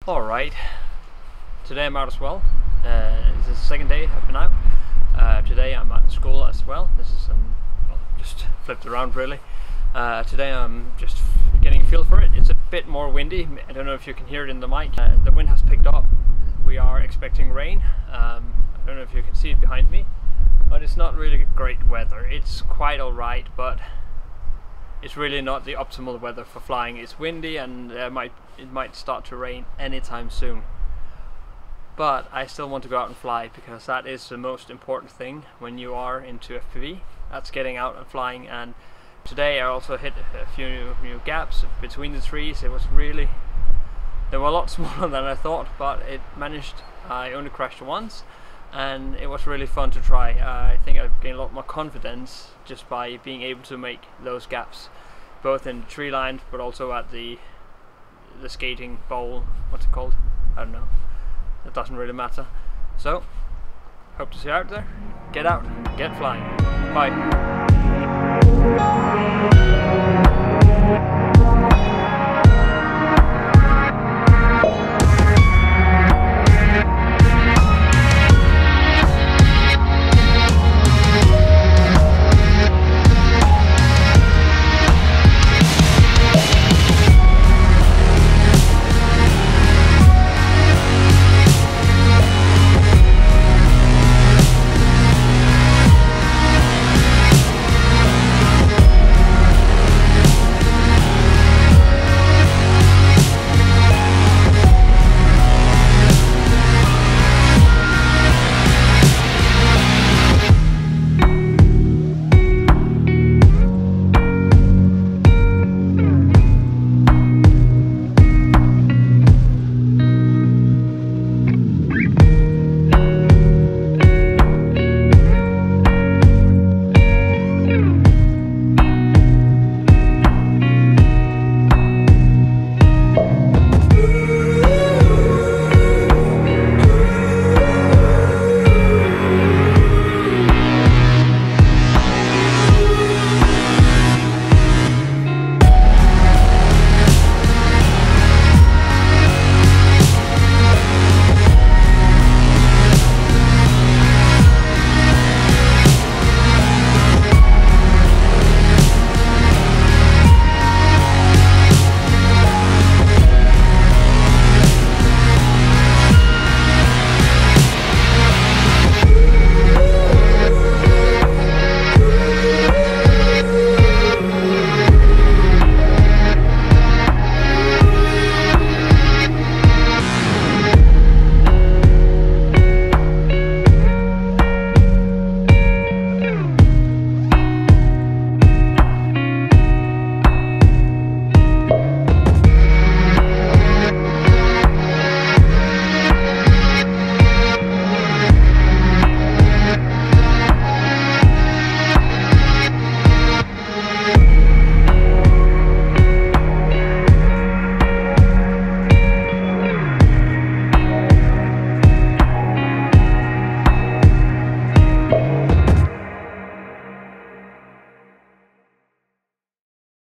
Alright, today I'm out as well. This is the second day I've been out. Today I'm at school as well. This is well, just flipped around really. Today I'm just getting a feel for it. It's a bit more windy. I don't know if you can hear it in the mic. The wind has picked up. We are expecting rain. I don't know if you can see it behind me, but it's not really great weather. It's quite alright, but it's really not the optimal weather for flying. It's windy and it might start to rain anytime soon. But I still want to go out and fly, because that is the most important thing when you are into FPV. That's getting out and flying. And today I also hit a few new gaps between the trees. They were a lot smaller than I thought, but it managed. I only crashed once, and it was really fun to try. I think I've gained a lot more confidence just by being able to make those gaps, both in the tree line, but also at the skating bowl. What's it called? I don't know. It doesn't really matter. So, hope to see you out there. Get out, get flying. Bye.